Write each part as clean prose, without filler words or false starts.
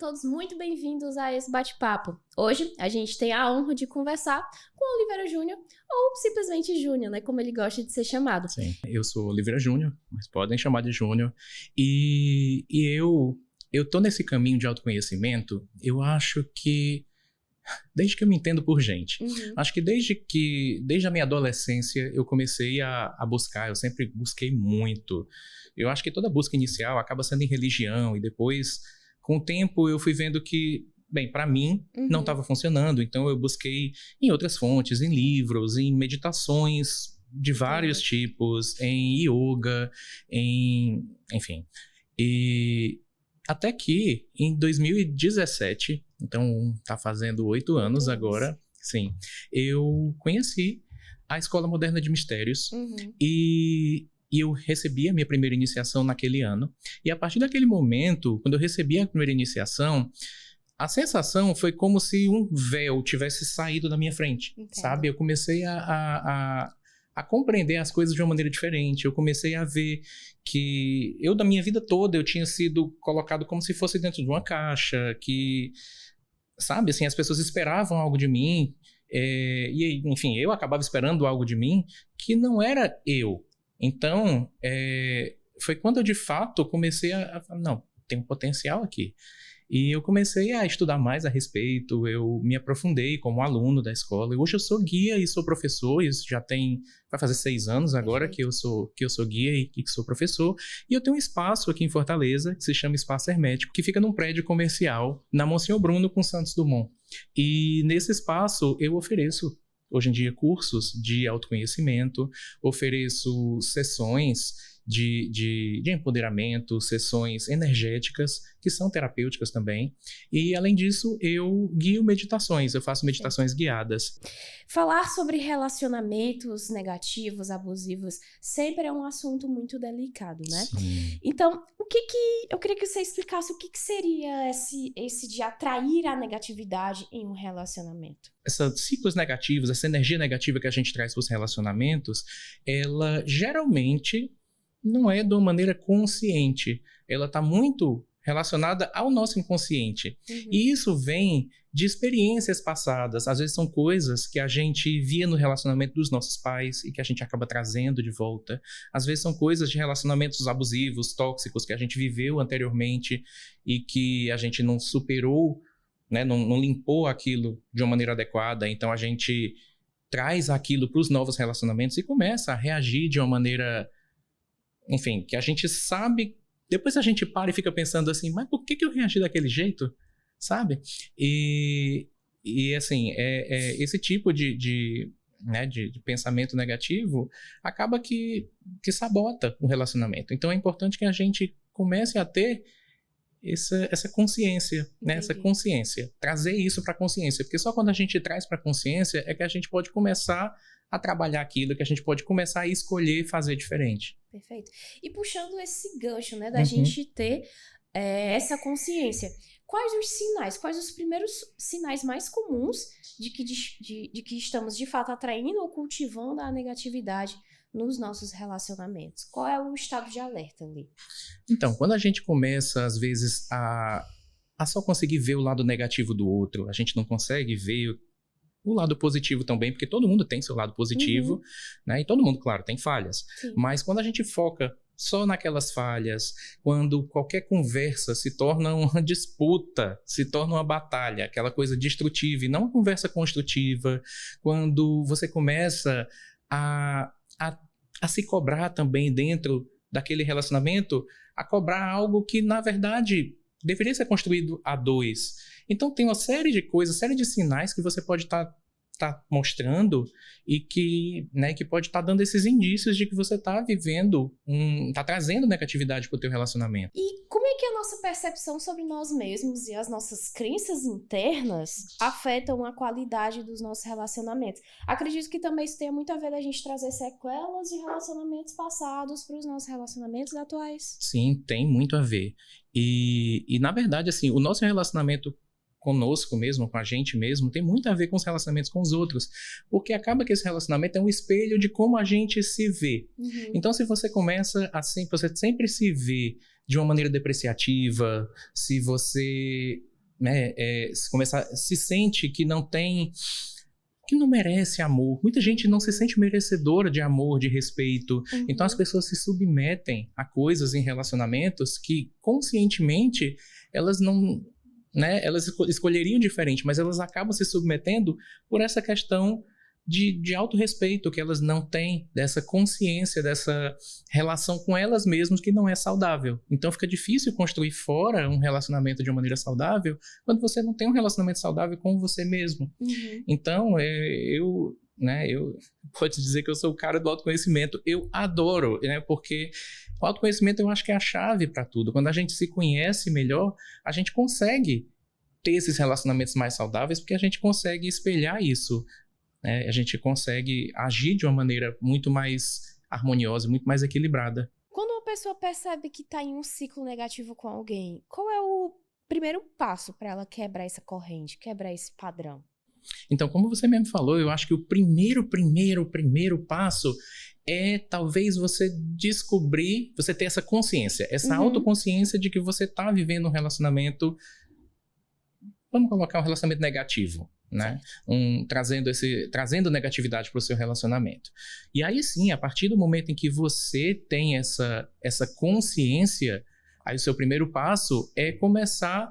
todos muito bem-vindos a esse bate-papo. Hoje a gente tem a honra de conversar com o Oliveira Júnior, ou simplesmente Júnior, né, como ele gosta de ser chamado. Sim, eu sou Oliveira Júnior, mas podem chamar de Júnior. E eu tô nesse caminho de autoconhecimento, eu acho que desde que eu me entendo por gente. Acho que desde a minha adolescência eu comecei a buscar, eu sempre busquei muito. Eu acho que toda busca inicial acaba sendo em religião e depois, com o tempo, eu fui vendo que, bem, para mim não estava funcionando. Então eu busquei em outras fontes, em livros, em meditações de vários tipos, em yoga, enfim. E até que em 2017, então tá fazendo 8 anos agora, sim, eu conheci a Escola Moderna de Mistérios e eu recebi a minha primeira iniciação naquele ano. E a partir daquele momento, quando eu recebi a primeira iniciação, a sensação foi como se um véu tivesse saído da minha frente, sabe? Eu comecei a compreender as coisas de uma maneira diferente. Eu comecei a ver que eu, da minha vida toda, eu tinha sido colocado como se fosse dentro de uma caixa, que, sabe, assim, as pessoas esperavam algo de mim, e, enfim, eu acabava esperando algo de mim que não era eu. Então, foi quando eu, de fato, comecei a falar, não, tem um potencial aqui. E eu comecei a estudar mais a respeito, eu me aprofundei como aluno da escola. Hoje eu sou guia e sou professor, isso vai fazer 6 anos agora que eu sou guia e que sou professor. E eu tenho um espaço aqui em Fortaleza, que se chama Espaço Hermético, que fica num prédio comercial, na Monsenhor Bruno com Santos Dumont. E nesse espaço eu ofereço, hoje em dia, cursos de autoconhecimento, ofereço sessões de empoderamento, sessões energéticas, que são terapêuticas também. E, além disso, eu guio meditações, eu faço meditações guiadas. Falar sobre relacionamentos negativos, abusivos, sempre é um assunto muito delicado, né? Sim. Então, eu queria que você explicasse o que seria esse de atrair a negatividade em um relacionamento. Esses ciclos negativos, essa energia negativa que a gente traz para os relacionamentos, ela geralmente não é de uma maneira consciente. Ela está muito relacionada ao nosso inconsciente. E isso vem de experiências passadas. Às vezes são coisas que a gente via no relacionamento dos nossos pais e que a gente acaba trazendo de volta. Às vezes são coisas de relacionamentos abusivos, tóxicos, que a gente viveu anteriormente e que a gente não superou, né? Não limpou aquilo de uma maneira adequada. Então a gente traz aquilo para os novos relacionamentos e começa a reagir de uma maneira, enfim, que a gente sabe. Depois a gente para e fica pensando assim, mas por que eu reagi daquele jeito? Sabe? E assim, esse tipo de pensamento negativo acaba que sabota o relacionamento. Então é importante que a gente comece a ter essa consciência, né? Essa consciência, trazer isso para a consciência, porque só quando a gente traz para a consciência é que a gente pode começar a trabalhar aquilo, que a gente pode começar a escolher fazer diferente. Perfeito. E puxando esse gancho, né, da gente ter essa consciência, quais os primeiros sinais mais comuns de que estamos de fato atraindo ou cultivando a negatividade nos nossos relacionamentos? Qual é o estado de alerta ali? Então, quando a gente começa, às vezes, a só conseguir ver o lado negativo do outro, a gente não consegue ver o lado positivo também, porque todo mundo tem seu lado positivo, né? E todo mundo, claro, tem falhas. Sim. Mas quando a gente foca só naquelas falhas, quando qualquer conversa se torna uma disputa, se torna uma batalha, aquela coisa destrutiva e não uma conversa construtiva, quando você começa a se cobrar também dentro daquele relacionamento, a cobrar algo que, na verdade, deveria ser construído a 2. Então tem uma série de coisas, série de sinais que você pode estar mostrando e que pode estar dando esses indícios de que você está vivendo, está trazendo negatividade para o teu relacionamento. E como é que a nossa percepção sobre nós mesmos e as nossas crenças internas afetam a qualidade dos nossos relacionamentos? Acredito que também isso tenha muito a ver da gente trazer sequelas de relacionamentos passados para os nossos relacionamentos atuais. Sim, tem muito a ver. E na verdade, assim, o nosso relacionamento conosco mesmo, com a gente mesmo, tem muito a ver com os relacionamentos com os outros, porque acaba que esse relacionamento é um espelho de como a gente se vê. Então, se você começa assim, você sempre se vê de uma maneira depreciativa, se você né, se sente que não merece amor. Muita gente não se sente merecedora de amor, de respeito. Então as pessoas se submetem a coisas em relacionamentos que conscientemente elas não, né, elas escolheriam diferente, mas elas acabam se submetendo por essa questão de autorrespeito que elas não têm, dessa consciência, dessa relação com elas mesmas que não é saudável. Então fica difícil construir fora um relacionamento de uma maneira saudável quando você não tem um relacionamento saudável com você mesmo. Então, eu posso dizer que eu sou o cara do autoconhecimento. Eu adoro, né, porque o autoconhecimento eu acho que é a chave para tudo. Quando a gente se conhece melhor, a gente consegue ter esses relacionamentos mais saudáveis porque a gente consegue espelhar isso. A gente consegue agir de uma maneira muito mais harmoniosa, muito mais equilibrada. Quando uma pessoa percebe que está em um ciclo negativo com alguém, qual é o primeiro passo para ela quebrar essa corrente, quebrar esse padrão? Então, como você mesmo falou, eu acho que o primeiro passo é talvez você descobrir, você ter essa consciência, essa autoconsciência de que você está vivendo um relacionamento, vamos colocar um relacionamento negativo. Né? Trazendo negatividade para o seu relacionamento. E aí sim, a partir do momento em que você tem essa consciência, aí o seu primeiro passo é começar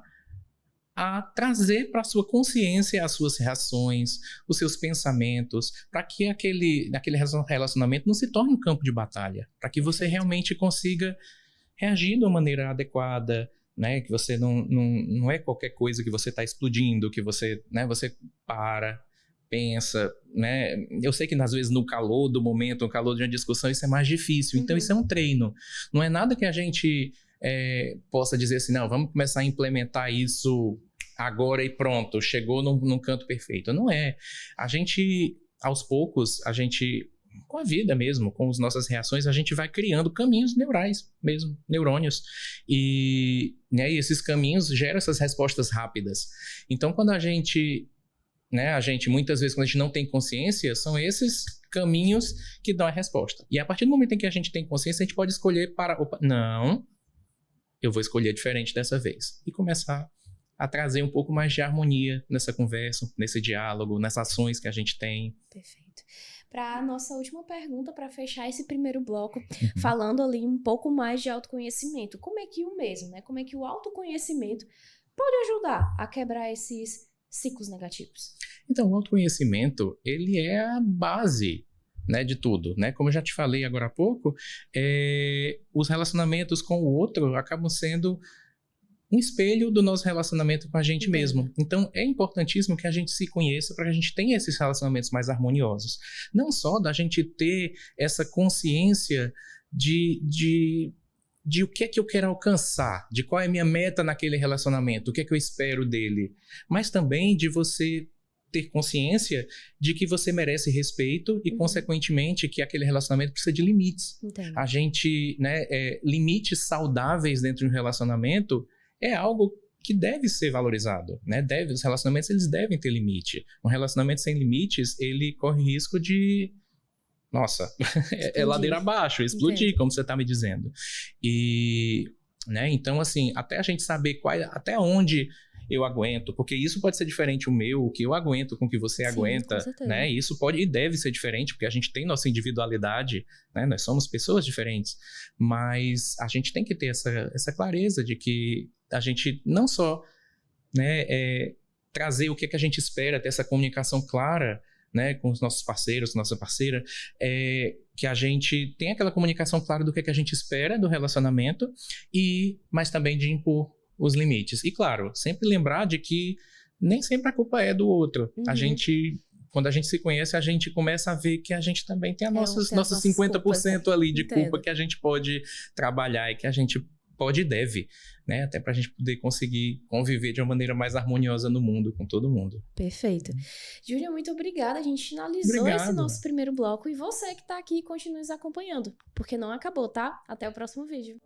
a trazer para a sua consciência as suas reações, os seus pensamentos, para que aquele relacionamento não se torne um campo de batalha, para que você realmente consiga reagir de uma maneira adequada, né, que você não é qualquer coisa que você está explodindo, que você, né, você para, pensa, né? Eu sei que às vezes no calor do momento, no calor de uma discussão, isso é mais difícil. Então isso é um treino. Não é nada que a gente possa dizer assim, não, vamos começar a implementar isso agora e pronto, chegou num canto perfeito. Não é. A gente, aos poucos, com a vida mesmo, com as nossas reações, a gente vai criando caminhos neurais mesmo, neurônios. E esses caminhos geram essas respostas rápidas. Então, quando a gente, muitas vezes, quando a gente não tem consciência, são esses caminhos que dão a resposta. E a partir do momento em que a gente tem consciência, a gente pode escolher eu vou escolher diferente dessa vez. E começar a trazer um pouco mais de harmonia nessa conversa, nesse diálogo, nessas ações que a gente tem. Perfeito. Para a nossa última pergunta, para fechar esse primeiro bloco, falando ali um pouco mais de autoconhecimento. Como é que como é que o autoconhecimento pode ajudar a quebrar esses ciclos negativos? Então, o autoconhecimento, ele é a base, né, de tudo, né? Como eu já te falei agora há pouco, os relacionamentos com o outro acabam sendo um espelho do nosso relacionamento com a gente mesmo. Então, é importantíssimo que a gente se conheça para que a gente tenha esses relacionamentos mais harmoniosos. Não só da gente ter essa consciência de o que é que eu quero alcançar, de qual é a minha meta naquele relacionamento, o que é que eu espero dele, mas também de você ter consciência de que você merece respeito e, consequentemente, que aquele relacionamento precisa de limites. A gente, limites saudáveis dentro de um relacionamento é algo que deve ser valorizado, né? Os relacionamentos, eles devem ter limite. Um relacionamento sem limites, ele corre risco de... Nossa, é ladeira abaixo, explodir, como você está me dizendo. E, então, assim, até a gente saber até onde eu aguento, porque isso pode ser diferente o que eu aguento com o que você aguenta, né? Isso pode e deve ser diferente, porque a gente tem nossa individualidade, né? Nós somos pessoas diferentes, mas a gente tem que ter essa clareza de que a gente não só, trazer o que a gente espera, ter essa comunicação clara, né, com os nossos parceiros, nossa parceira, que a gente tem aquela comunicação clara do que a gente espera do relacionamento, mas também de impor os limites. E claro, sempre lembrar de que nem sempre a culpa é do outro. Quando a gente se conhece, a gente começa a ver que a gente também tem nossos 50% culpas, ali de culpa que a gente pode trabalhar e que a gente pode e deve, né? Até para a gente poder conseguir conviver de uma maneira mais harmoniosa no mundo, com todo mundo. Perfeito. Júnior, muito obrigada. A gente finalizou esse nosso primeiro bloco e você que está aqui, continue nos acompanhando, porque não acabou, tá? Até o próximo vídeo.